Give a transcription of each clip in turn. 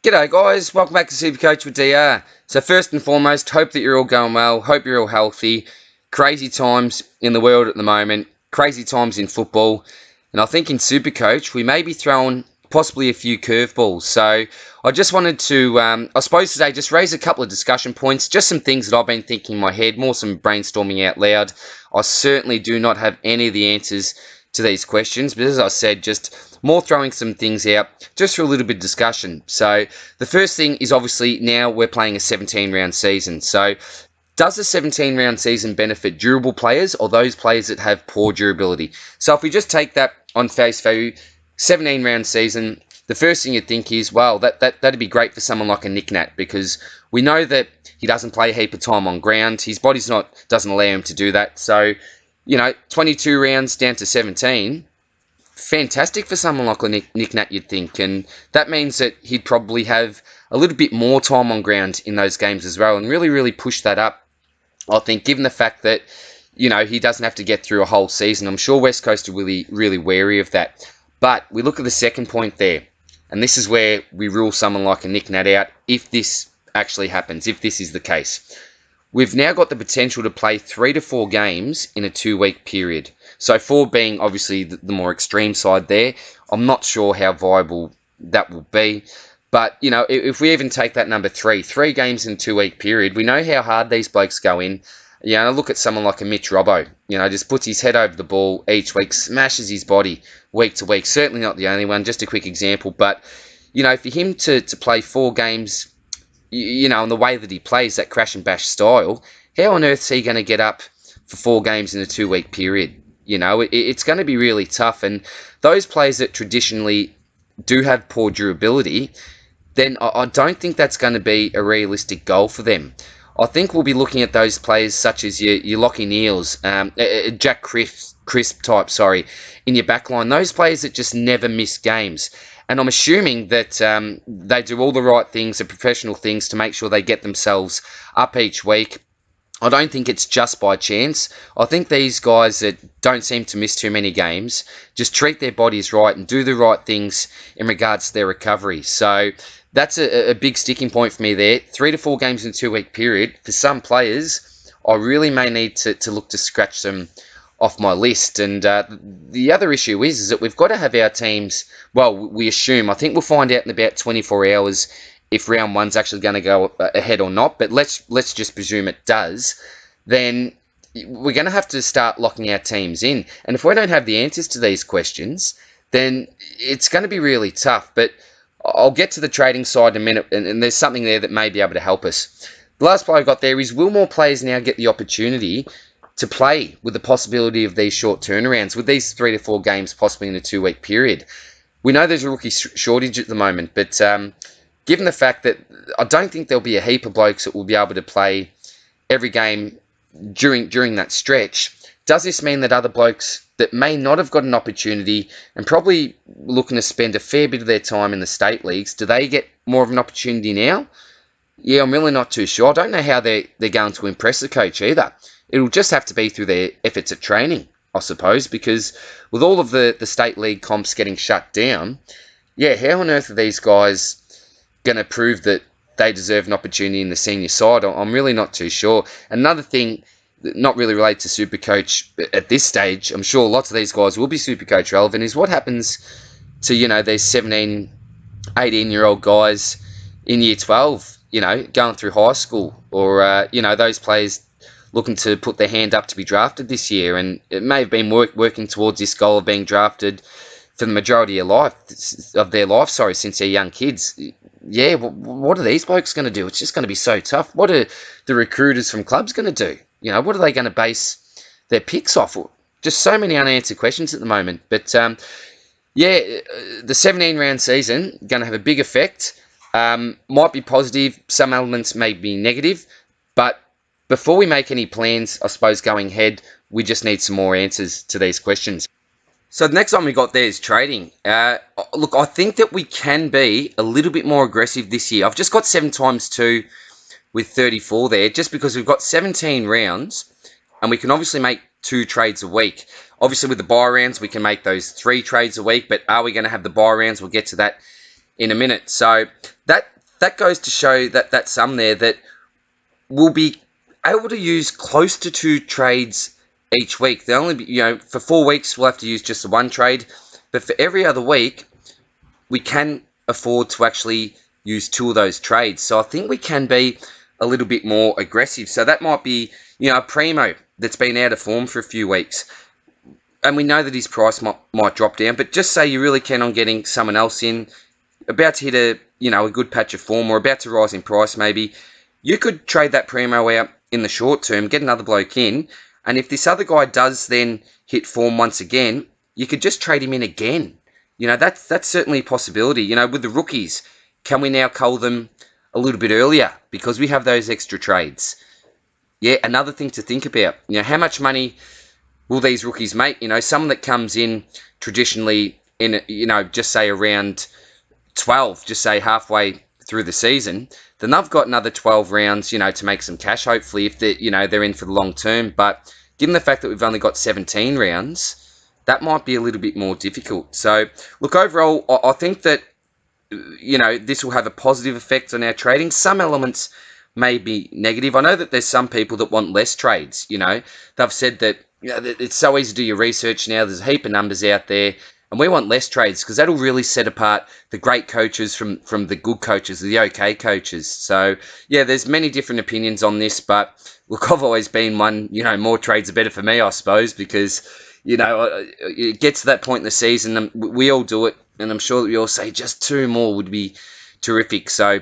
G'day guys, welcome back to Supercoach with DR. So first and foremost, hope that you're all going well, hope you're all healthy. Crazy times in the world at the moment, crazy times in football. And I think in Supercoach, we may be throwing possibly a few curveballs. So I just wanted to, I suppose today, just raise a couple of discussion points, just some things that I've been thinking in my head, more some brainstorming out loud. I certainly do not have any of the answers to these questions, but as I said, just more throwing some things out just for a little bit of discussion. So the first thing is obviously now we're playing a 17-round season. So does a 17-round season benefit durable players or those players that have poor durability? So if we just take that on face value, 17-round season, the first thing you'd think is, well, that'd be great for someone like a Nick Nat, because we know that he doesn't play a heap of time on ground. His body's doesn't allow him to do that. So 22 rounds down to 17, fantastic for someone like a Nick Nat, you'd think. And that means that he'd probably have a little bit more time on ground in those games as well and really, really push that up, I think, given the fact that, he doesn't have to get through a whole season. I'm sure West Coast are really, really wary of that. But we look at the second point there, and this is where we rule someone like a Nick Nat out if this actually happens, if this is the case. We've now got the potential to play 3 to 4 games in a 2-week period. So 4 being obviously the more extreme side there. I'm not sure how viable that will be. But, if we even take that number 3 games in a 2-week period, we know how hard these blokes go in. Look at someone like a Mitch Robbo. Just puts his head over the ball each week, smashes his body week to week. Certainly not the only one, just a quick example. But, for him to play 4 games, and the way that he plays, that crash and bash style, how on earth is he going to get up for 4 games in a 2-week period? It's going to be really tough. And those players that traditionally do have poor durability, then I don't think that's going to be a realistic goal for them. I think we'll be looking at those players such as your Lockie Neals, Jack Crisp type, in your backline. Those players that just never miss games. And I'm assuming that they do all the right things, the professional things, to make sure they get themselves up each week. I don't think it's just by chance. I think these guys that don't seem to miss too many games just treat their bodies right and do the right things in regards to their recovery. So that's a big sticking point for me there. 3 to 4 games in a 2-week period. For some players, I really may need to look to scratch them off my list. And the other issue is that we've got to have our teams, well, we assume, I think we'll find out in about 24 hours if round 1's actually going to go ahead or not, but let's just presume it does. Then we're going to have to start locking our teams in. And if we don't have the answers to these questions, then it's going to be really tough. But I'll get to the trading side in a minute, and there's something there that may be able to help us. The last play I got there is, will more players now get the opportunity to play with the possibility of these short turnarounds, with these 3 to 4 games possibly in a 2-week period? We know there's a rookie shortage at the moment, but given the fact that I don't think there'll be a heap of blokes that will be able to play every game during that stretch, does this mean that other blokes that may not have got an opportunity and probably looking to spend a fair bit of their time in the state leagues, do they get more of an opportunity now? Yeah, I'm really not too sure. I don't know how they're going to impress the coach either. It'll just have to be through their efforts at training, I suppose, because with all of the state league comps getting shut down, how on earth are these guys going to prove that they deserve an opportunity in the senior side? I'm really not too sure. Another thing, not really related to Supercoach at this stage, I'm sure lots of these guys will be Supercoach relevant, is what happens to, these 17, 18-year-old guys in year 12, going through high school, or, those players looking to put their hand up to be drafted this year, and it may have been working towards this goal of being drafted for the majority of their life, since they're young kids. Yeah, what are these blokes going to do? It's just going to be so tough. What are the recruiters from clubs going to do? What are they going to base their picks off? Just so many unanswered questions at the moment. But, the 17-round season going to have a big effect. Might be positive. Some elements may be negative. But before we make any plans, I suppose, going ahead, we just need some more answers to these questions. So the next one we got there is trading. Look, I think that we can be a little bit more aggressive this year. I've just got 7 times 2 with 34 there, just because we've got 17 rounds, and we can obviously make 2 trades a week. Obviously, with the buy rounds, we can make those 3 trades a week, but are we going to have the buy rounds? We'll get to that in a minute. So that that goes to show that sum there that we'll be able to use close to 2 trades each week. They only be, for 4 weeks we'll have to use just the one trade, but for every other week we can afford to actually use 2 of those trades. So I think we can be a little bit more aggressive. So that might be, a Primo that's been out of form for a few weeks, and we know that his price might drop down, but just say you really keen on getting someone else in, about to hit a good patch of form or about to rise in price maybe, you could trade that Primo out in the short term, get another bloke in, and if this other guy does then hit form once again, you could just trade him in again. That's certainly a possibility. With the rookies, can we now cull them a little bit earlier because we have those extra trades? Yeah, another thing to think about. How much money will these rookies make? Someone that comes in traditionally in, just say around 12, just say halfway through the season, then they've got another 12 rounds, to make some cash, hopefully, if they're in for the long term. But given the fact that we've only got 17 rounds, that might be a little bit more difficult. So, look, overall, I think that, this will have a positive effect on our trading. Some elements may be negative. I know that there's some people that want less trades. They've said that it's so easy to do your research now. There's a heap of numbers out there. And we want less trades because that'll really set apart the great coaches from the good coaches, the okay coaches. So, yeah, there's many different opinions on this. But, look, I've always been one, more trades are better for me, I suppose, because, it gets to that point in the season, and we all do it. And I'm sure that we all say just 2 more would be terrific. So,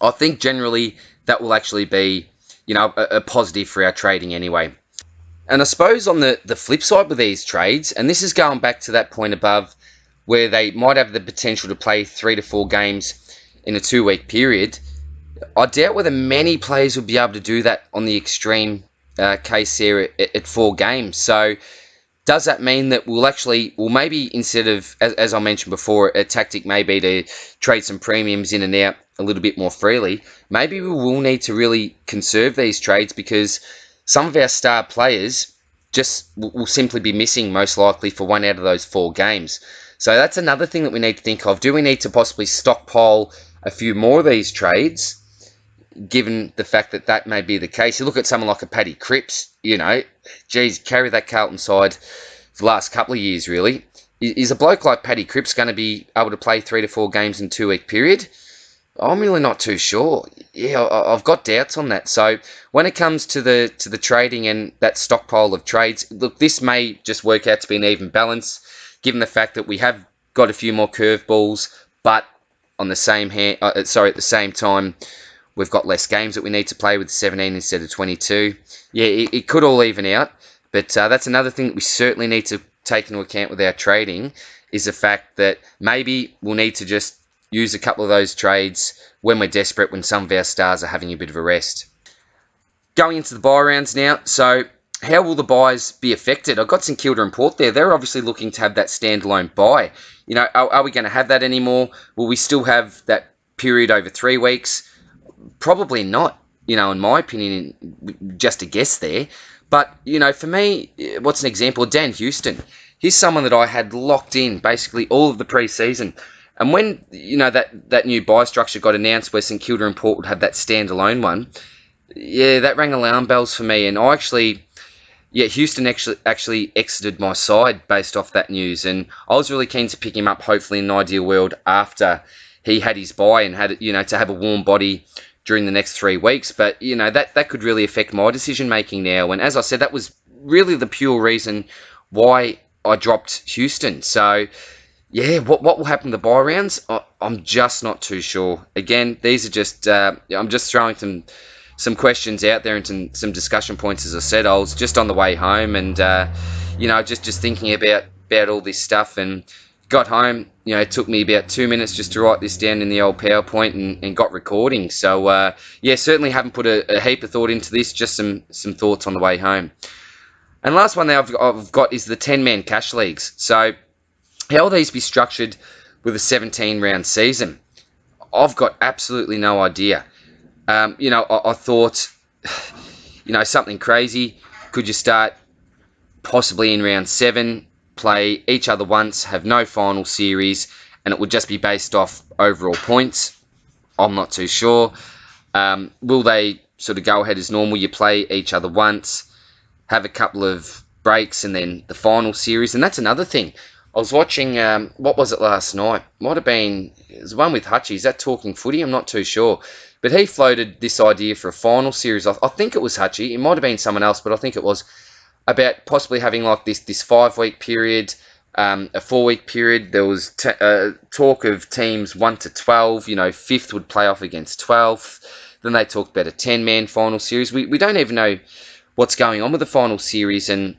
I think generally that will actually be, a positive for our trading anyway. And I suppose on the flip side with these trades, and this is going back to that point above where they might have the potential to play 3 to 4 games in a 2-week period, I doubt whether many players would be able to do that on the extreme case here at 4 games. So does that mean that we'll maybe instead of, as I mentioned before, a tactic may be to trade some premiums in and out a little bit more freely. Maybe we will need to really conserve these trades because some of our star players just will simply be missing most likely for 1 out of those 4 games. So that's another thing that we need to think of. Do we need to possibly stockpile a few more of these trades, given the fact that may be the case? You look at someone like a Paddy Cripps, carry that Carlton side for the last couple of years, really. Is a bloke like Paddy Cripps going to be able to play 3 to 4 games in a 2-week period? I'm really not too sure. Yeah, I've got doubts on that. So when it comes to the trading and that stockpile of trades, look, this may just work out to be an even balance, given the fact that we have got a few more curveballs, but on the same at the same time, we've got less games that we need to play with 17 instead of 22. Yeah, it could all even out, but that's another thing that we certainly need to take into account with our trading, is the fact that maybe we'll need to just use a couple of those trades when we're desperate, when some of our stars are having a bit of a rest. Going into the bye rounds now, so how will the byes be affected? I've got St Kilda and Port there. They're obviously looking to have that standalone bye. Are we going to have that anymore? Will we still have that period over 3 weeks? Probably not, in my opinion, just a guess there. But, for me, what's an example? Dan Houston. He's someone that I had locked in basically all of the pre-season. And when, that new bye structure got announced where St Kilda and Port would have that standalone one, yeah, that rang alarm bells for me. And Houston actually exited my side based off that news. And I was really keen to pick him up, hopefully in an ideal world, after he had his bye and had, to have a warm body during the next 3 weeks. But, that could really affect my decision-making now. And as I said, that was really the pure reason why I dropped Houston. So, yeah, what will happen to the bye rounds? I'm just not too sure. Again, these are just, I'm just throwing some questions out there and some discussion points. As I said, I was just on the way home and, just thinking about all this stuff, and got home. It took me about 2 minutes just to write this down in the old PowerPoint and got recording. So, certainly haven't put a heap of thought into this, just some thoughts on the way home. And last one that I've got is the 10-man cash leagues. So, how will these be structured with a 17-round season? I've got absolutely no idea. I thought, something crazy. Could you start possibly in round 7, play each other once, have no final series, and it would just be based off overall points? I'm not too sure. Will they sort of go ahead as normal? You play each other once, have a couple of breaks, and then the final series. And that's another thing. I was watching, what was it last night? Might have been, it was one with Hutchie. Is that Talking Footy? I'm not too sure. But he floated this idea for a final series. I think it was Hutchie. It might have been someone else, but I think it was about possibly having like this 5-week period, a 4-week period. There was talk of teams 1 to 12. You know, 5th would play off against 12th. Then they talked about a 10-man final series. We don't even know what's going on with the final series and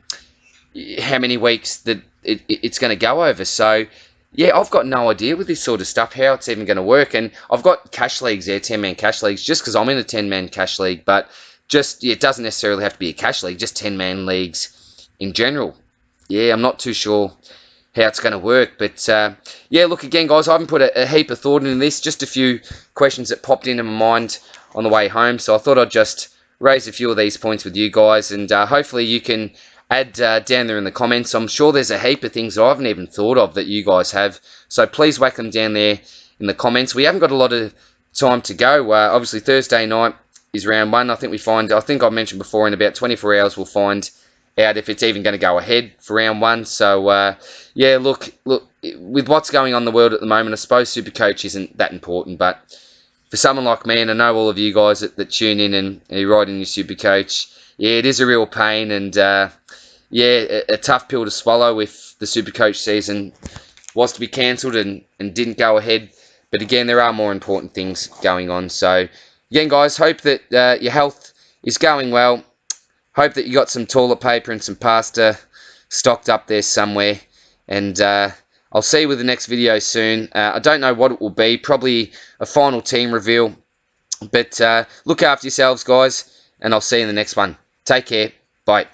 how many weeks that it's going to go over. So, yeah, I've got no idea with this sort of stuff how it's even going to work. And I've got cash leagues there, 10-man cash leagues, just because I'm in a 10-man cash league. But just, yeah, it doesn't necessarily have to be a cash league, just 10-man leagues in general. Yeah, I'm not too sure how it's going to work. But, yeah, look, again, guys, I haven't put a heap of thought into this. Just a few questions that popped into my mind on the way home. So I thought I'd just raise a few of these points with you guys. And hopefully you can add down there in the comments. I'm sure there's a heap of things that I haven't even thought of that you guys have. So please whack them down there in the comments. We haven't got a lot of time to go. Obviously, Thursday night is round 1. I think I mentioned before, in about 24 hours we'll find out if it's even going to go ahead for round 1. So, yeah, look, with what's going on in the world at the moment, I suppose Supercoach isn't that important. But for someone like me, and I know all of you guys that tune in and you ride in your Supercoach, yeah, it is a real pain. And yeah, a tough pill to swallow if the Supercoach season was to be cancelled and didn't go ahead. But again, there are more important things going on. So, again, guys, hope that your health is going well. Hope that you got some toilet paper and some pasta stocked up there somewhere. And I'll see you with the next video soon. I don't know what it will be. Probably a final team reveal. But look after yourselves, guys. And I'll see you in the next one. Take care. Bye.